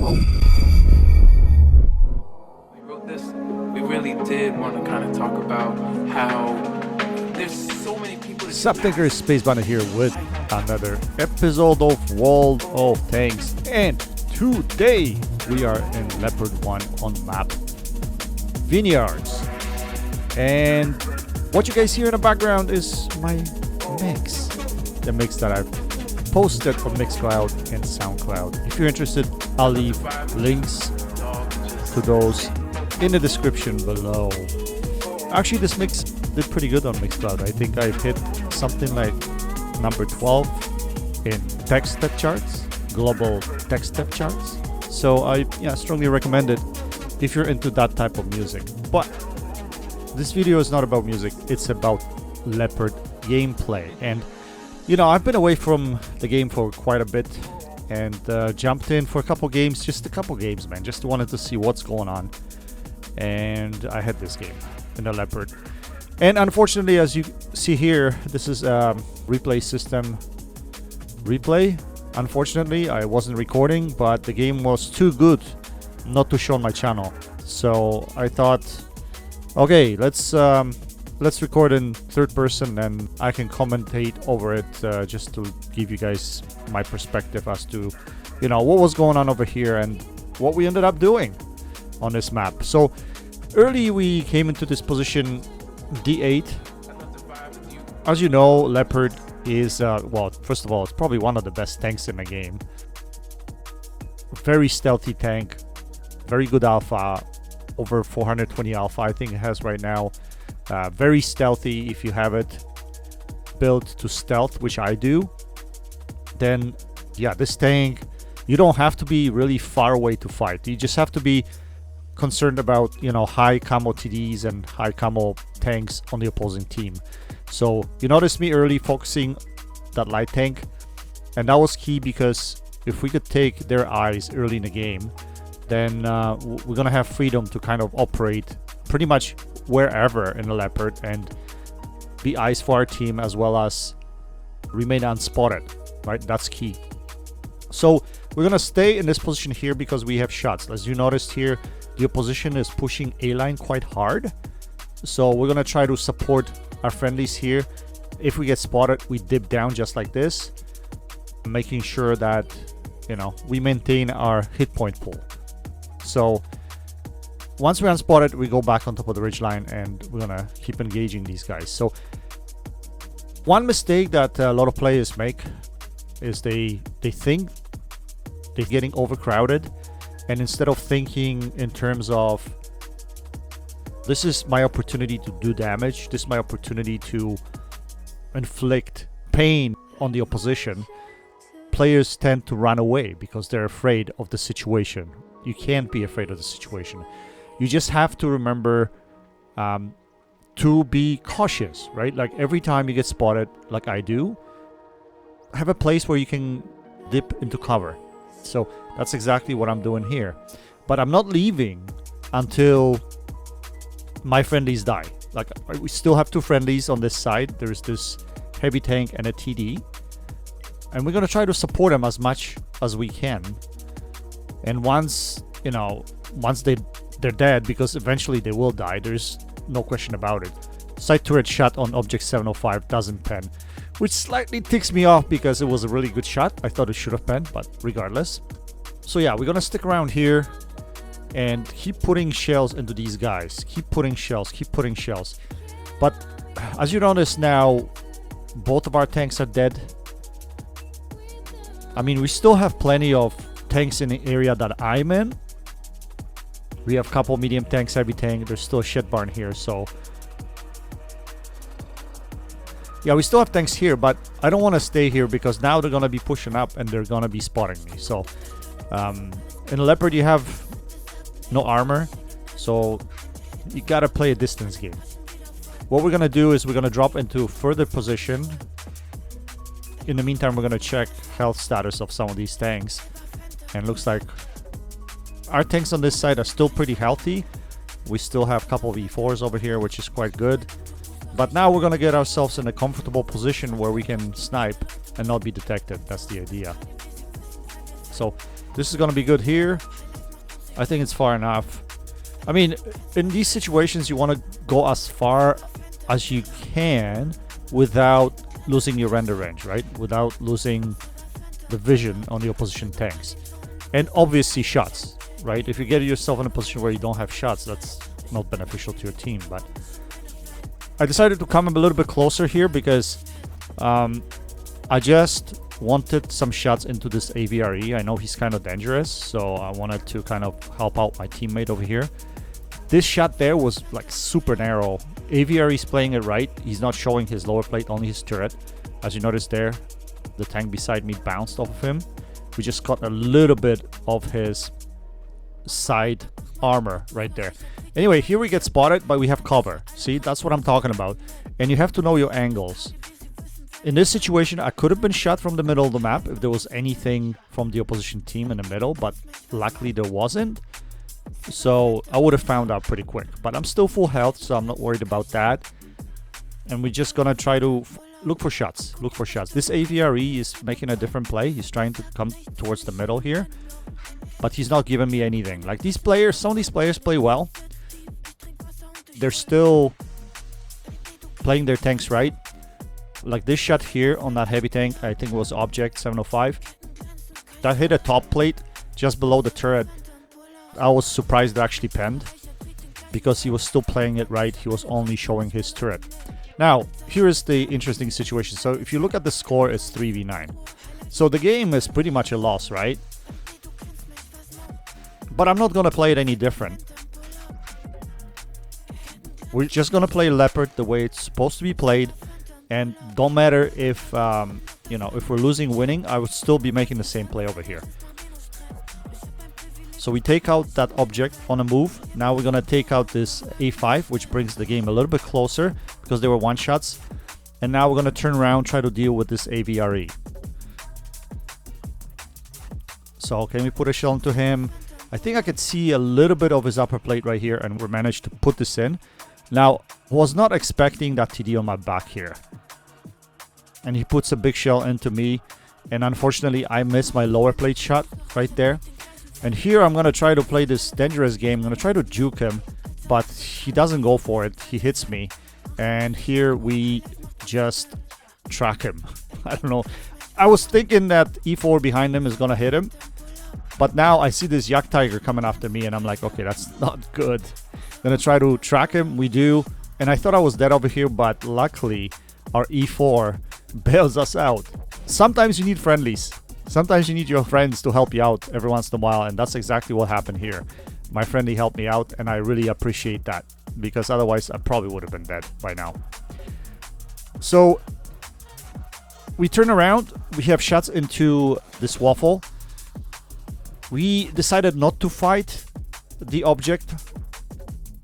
We wrote this, we really did want to kind of talk about how there's so many people. Sup thinkers, Space Bandit here with another episode of World of Tanks, and today we are in Leopard 1 on map Vineyards. And what you guys hear in the background is my mix. The mix that I've posted on Mixcloud and Soundcloud. If you're interested, I'll leave links to those in the description below. Actually, this mix did pretty good on Mixcloud. I think I hit something like number 12 in tech step charts, global tech step charts. So I strongly recommend it if you're into that type of music. But this video is not about music, it's about Leopard gameplay. And you know, I've been away from the game for quite a bit and jumped in for a couple games, just a couple games, man. Just wanted to see what's going on. And I had this game in the Leopard. And unfortunately, as you see here, this is a replay system replay. Unfortunately, I wasn't recording, but the game was too good not to show on my channel. So I thought, okay, let's record in third person and I can commentate over it just to give you guys my perspective as to, you know, what was going on over here and what we ended up doing on this map. So early we came into this position D8. As you know, Leopard is, well, first of all, it's probably one of the best tanks in the game. Very stealthy tank, very good alpha, over 420 alpha I think it has right now. Very stealthy. If you have it built to stealth, which I do, then yeah, this tank, you don't have to be really far away to fight. You just have to be concerned about, you know, high camo TDs and high camo tanks on the opposing team. So you notice me early focusing that light tank, and that was key because if we could take their eyes early in the game, then we're gonna have freedom to kind of operate pretty much wherever in the Leopard and be eyes for our team as well as remain unspotted, right? That's key. So we're gonna stay in this position here because we have shots. As you noticed here, the opposition is pushing A-line quite hard. So we're gonna try to support our friendlies here. If we get spotted, we dip down just like this, making sure that, you know, we maintain our hit point pool. So once we're unspotted, we go back on top of the ridgeline and we're gonna keep engaging these guys. So one mistake that a lot of players make is they think they're getting overcrowded, and instead of thinking in terms of, this is my opportunity to do damage, this is my opportunity to inflict pain on the opposition, players tend to run away because they're afraid of the situation. You can't be afraid of the situation. You just have to remember to be cautious, right? Like every time you get spotted, like I do, have a place where you can dip into cover. So that's exactly what I'm doing here. But I'm not leaving until my friendlies die. Like we still have two friendlies on this side. There's this heavy tank and a TD. And we're going to try to support them as much as we can. And once, you know, once they're dead, because eventually they will die, there's no question about it. Side turret shot on object 705 doesn't pen, which slightly ticks me off because it was a really good shot. I thought it should have penned, but regardless. So yeah, we're gonna stick around here and keep putting shells into these guys. Keep putting shells, keep putting shells. But as you notice now, both of our tanks are dead. I mean, we still have plenty of tanks in the area that I'm in. We have a couple medium tanks, heavy tank. There's still a shit barn here, so yeah, we still have tanks here, but I don't want to stay here because now they're gonna be pushing up and they're gonna be spotting me. So in Leopard you have no armor, so you gotta play a distance game. What we're gonna do is we're gonna drop into further position. In the meantime, we're gonna check health status of some of these tanks, and looks like our tanks on this side are still pretty healthy. We still have a couple of E4s over here, which is quite good. But now we're gonna get ourselves in a comfortable position where we can snipe and not be detected. That's the idea. So this is gonna be good here. I think it's far enough. I mean, in these situations, you want to go as far as you can without losing your render range, right? Without losing the vision on the opposition tanks. And obviously shots, right? If you get yourself in a position where you don't have shots, that's not beneficial to your team. But I decided to come a little bit closer here because I just wanted some shots into this AVRE. I know he's kind of dangerous, so I wanted to kind of help out my teammate over here. This shot there was like super narrow. AVRE is playing it right. He's not showing his lower plate, only his turret. As you notice there, the tank beside me bounced off of him. We just got a little bit of his side armor right there. Anyway, here we get spotted, but we have cover. See, that's what I'm talking about. And you have to know your angles. In this situation, I could have been shot from the middle of the map if there was anything from the opposition team in the middle, but luckily there wasn't. So I would have found out pretty quick. But I'm still full health, so I'm not worried about that. And we're just gonna try to look for shots. Look for shots. This AVRE is making a different play. He's trying to come towards the middle here, but he's not giving me anything. Like these players, some of these players play well. They're still playing their tanks right. Like this shot here on that heavy tank, I think it was Object 705. That hit a top plate just below the turret. I was surprised it actually penned because he was still playing it right. He was only showing his turret. Now, here is the interesting situation. So if you look at the score, it's 3v9. So the game is pretty much a loss, right? But I'm not going to play it any different. We're just going to play Leopard the way it's supposed to be played. And don't matter if, you know, if we're losing, winning, I would still be making the same play over here. So we take out that object on a move. Now we're going to take out this A5, which brings the game a little bit closer because they were one-shots. And now we're going to turn around, try to deal with this AVRE. So can we put a shell into him? I think I could see a little bit of his upper plate right here, and we managed to put this in. Now, was not expecting that TD on my back here. And he puts a big shell into me. And unfortunately, I missed my lower plate shot right there. And here I'm going to try to play this dangerous game. I'm going to try to juke him, but he doesn't go for it. He hits me. And here we just track him. I don't know. I was thinking that E4 behind him is going to hit him. But now I see this Yak Tiger coming after me, and I'm like, okay, that's not good. Going to try to track him. We do. And I thought I was dead over here, but luckily our E4 bails us out. Sometimes you need friendlies. Sometimes you need your friends to help you out every once in a while, and that's exactly what happened here. My friendly helped me out, and I really appreciate that, because otherwise I probably would have been dead by now. So we turn around. We have shots into this waffle. We decided not to fight the object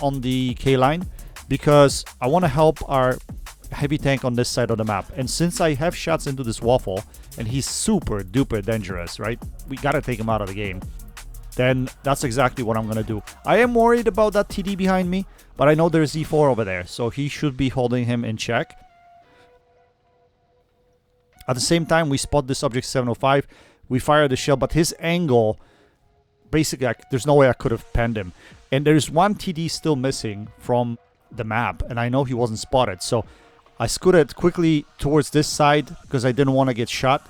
on the K line because I want to help our heavy tank on this side of the map. And since I have shots into this waffle and he's super duper dangerous, right? We got to take him out of the game. Then that's exactly what I'm going to do. I am worried about that TD behind me, but I know there's E4 over there, so he should be holding him in check. At the same time, we spot this object 705. We fire the shell, but his angle, basically, there's no way I could have penned him. And there's one TD still missing from the map, and I know he wasn't spotted. So I scooted quickly towards this side because I didn't want to get shot.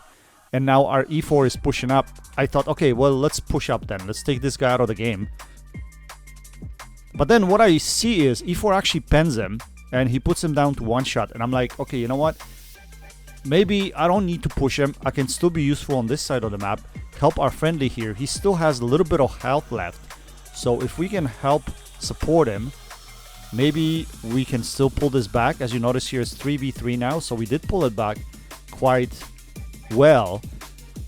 And now our E4 is pushing up. I thought, okay, well, let's push up then. Let's take this guy out of the game. But then what I see is E4 actually pens him, and he puts him down to one shot. And I'm like, okay, you know what? Maybe I don't need to push him. I can still be useful on this side of the map. Help our friendly here. He still has a little bit of health left. So if we can help support him, maybe we can still pull this back. As you notice here, it's 3v3 now. So we did pull it back quite well.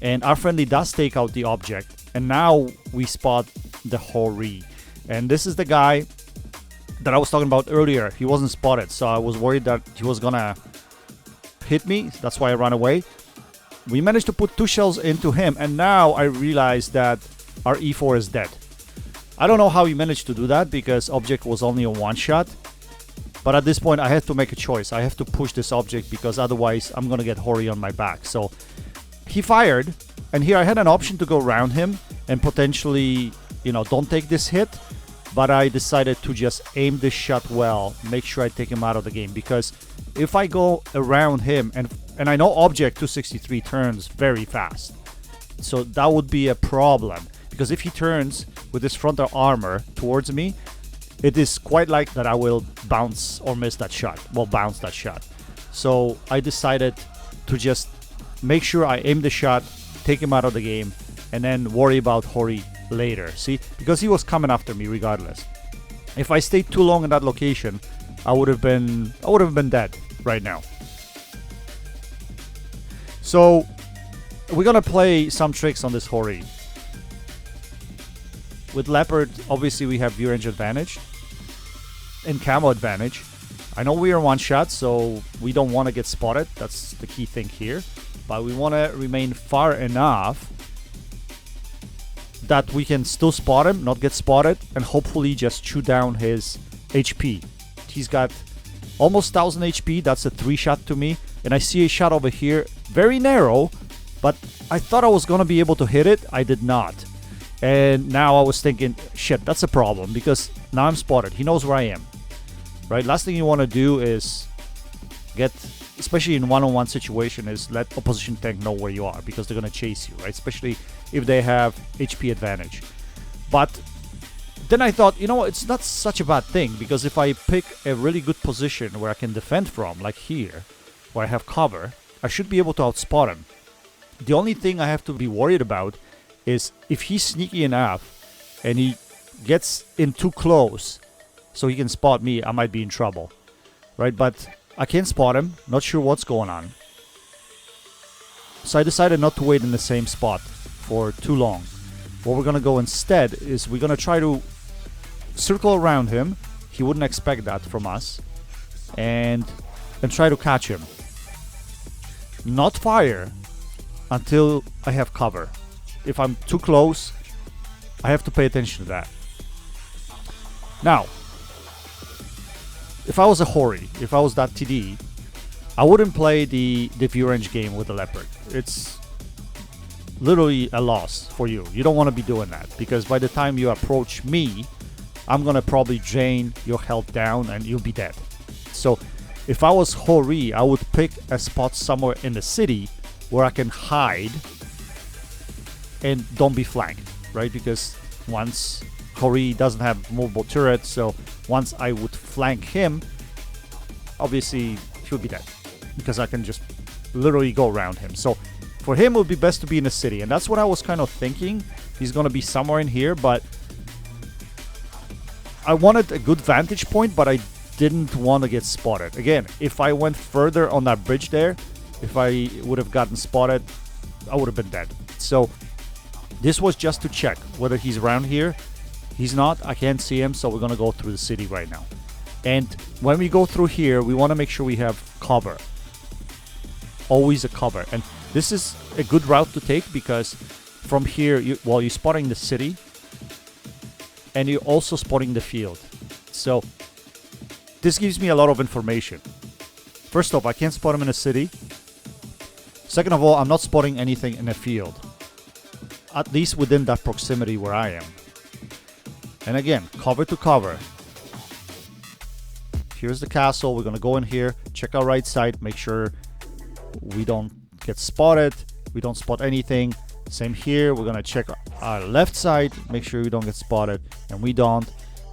And our friendly does take out the object. And now we spot the Howdy. And this is the guy that I was talking about earlier. He wasn't spotted. So I was worried that he was going to hit me. That's why I ran away. We managed to put 2 shells into him. And now I realized that our E4 is dead. I don't know how he managed to do that because object was only a one shot. But at this point, I had to make a choice. I have to push this object because otherwise I'm going to get Howdy on my back. So he fired. And here I had an option to go around him and potentially don't take this hit. But I decided to just aim this shot well, make sure I take him out of the game. Because if I go around him, and I know object 263 turns very fast. So that would be a problem. Because if he turns with his frontal armor towards me, it is quite likely that I will bounce or miss that shot. Well, bounce that shot. So I decided to just make sure I aim the shot, take him out of the game, and then worry about Hori later. See, because he was coming after me regardless. If I stayed too long in that location, I would have been dead right now. So we're gonna play some tricks on this Hori. With Leopard, obviously we have view range advantage and camo advantage. I know we are one shot, so we don't want to get spotted. That's the key thing here. But we want to remain far enough that we can still spot him, not get spotted, and hopefully just chew down his HP. He's got almost 1000 HP. That's a 3-shot to me. And I see a shot over here, very narrow, but I thought I was going to be able to hit it. I did not. And now I was thinking, shit, that's a problem, because now I'm spotted. He knows where I am, right? Last thing you want to do is get, especially in one-on-one situation, is let opposition tank know where you are, because they're going to chase you, right? Especially if they have HP advantage. But then I thought, it's not such a bad thing, because if I pick a really good position where I can defend from, like here, where I have cover, I should be able to outspot him. The only thing I have to be worried about is if he's sneaky enough and he gets in too close so he can spot me, I might be in trouble, right? But I can't spot him, not sure what's going on. So I decided not to wait in the same spot for too long. What we're gonna go instead is we're gonna try to circle around him. He wouldn't expect that from us. And try to catch him. Not fire until I have cover. If I'm too close, I have to pay attention to that. Now, if I was a Hori, if I was that TD, I wouldn't play the view range game with the Leopard. It's literally a loss for you. You don't want to be doing that, because by the time you approach me, I'm going to probably drain your health down and you'll be dead. So if I was Hori, I would pick a spot somewhere in the city where I can hide and don't be flanked, right? Because once Hori doesn't have movable turrets, so once I would flank him, obviously he'll be dead, because I can just literally go around him. So for him, it would be best to be in the city, and that's what I was kind of thinking. He's going to be somewhere in here, but I wanted a good vantage point, but I didn't want to get spotted. Again, if I went further on that bridge there, if I would have gotten spotted, I would have been dead. So this was just to check whether he's around here. He's not. I can't see him, so we're going to go through the city right now. And when we go through here, we want to make sure we have cover. Always a cover. And this is a good route to take, because from here, you're spotting the city, and you're also spotting the field. So this gives me a lot of information. First off, I can't spot him in a city. Second of all, I'm not spotting anything in a field, at least within that proximity where I am. And again, cover to cover. Here's the castle. We're going to go in here, check our right side, make sure we don't get spotted. We don't spot anything. Same here. We're going to check our left side, make sure we don't get spotted, and we don't.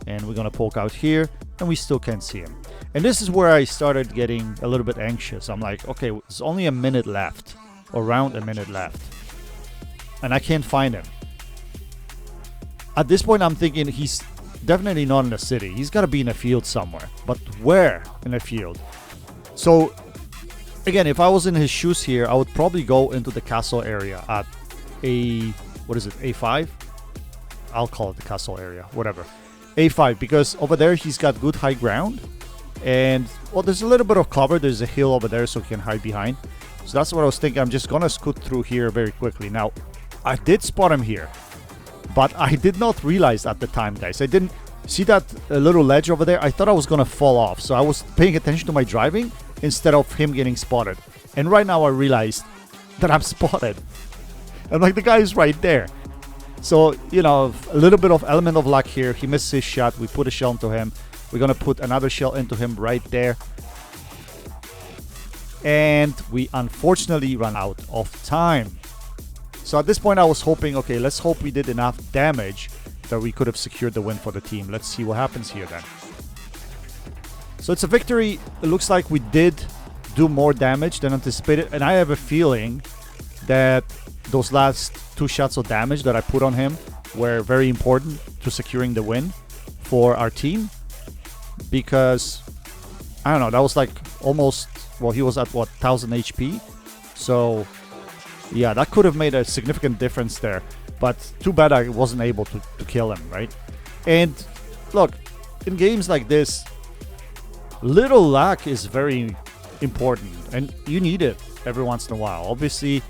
And we're going to poke out here, and we still can't see him. And this is where I started getting a little bit anxious. I'm like, okay, there's only a minute left, around a minute left, and I can't find him. At this point, I'm thinking he's definitely not in the city. He's got to be in a field somewhere. But where in a field? So, again, if I was in his shoes here, I would probably go into the castle area at A5? I'll call it the castle area, whatever. A5, because over there he's got good high ground. And, well, there's a little bit of cover. There's a hill over there so he can hide behind. So that's what I was thinking. I'm just going to scoot through here very quickly. Now, I did spot him here. But I did not realize at the time, guys. I didn't see that little ledge over there. I thought I was going to fall off. So I was paying attention to my driving instead of him getting spotted. And right now I realized that I'm spotted. I'm like, the guy is right there. So, you know, a little bit of element of luck here. He missed his shot. We put a shell into him. We're going to put another shell into him right there. And we unfortunately run out of time. So at this point I was hoping, okay, let's hope we did enough damage that we could have secured the win for the team. Let's see what happens here then. So it's a victory. It looks like we did do more damage than anticipated. And I have a feeling that those last 2 shots of damage that I put on him were very important to securing the win for our team. Because, I don't know, that was like almost, well, he was at what, 1000 HP? So, yeah, that could have made a significant difference there. But too bad I wasn't able to kill him, right? And look, in games like this, little luck is very important. And you need it every once in a while. Obviously,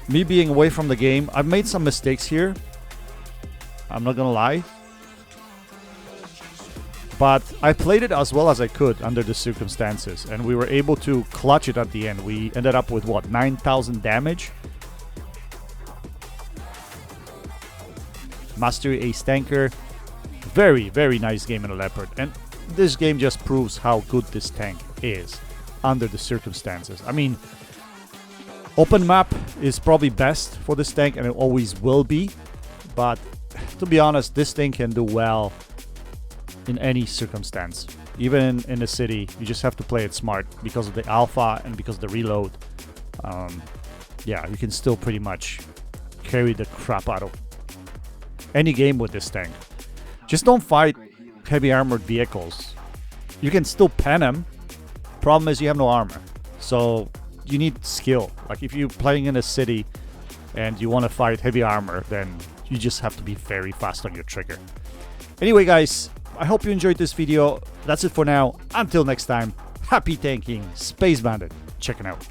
me being away from the game, I've made some mistakes here. I'm not gonna lie. But I played it as well as I could under the circumstances. And we were able to clutch it at the end. We ended up with, what, 9,000 damage? Mastery Ace Tanker. Very, very nice game in a Leopard. And this game just proves how good this tank is under the circumstances. I mean, open map is probably best for this tank, and it always will be. But to be honest, this thing can do well in any circumstance. Even in the city, you just have to play it smart because of the alpha and because of the reload. Yeah, you can still pretty much carry the crap out of any game with this tank. Just don't fight heavy armored vehicles. You can still pen them. Problem is you have no armor. So you need skill. Like if you're playing in a city and you want to fight heavy armor, then you just have to be very fast on your trigger. Anyway, guys, I hope you enjoyed this video. That's it for now. Until next time, happy tanking. Space Bandit checking out.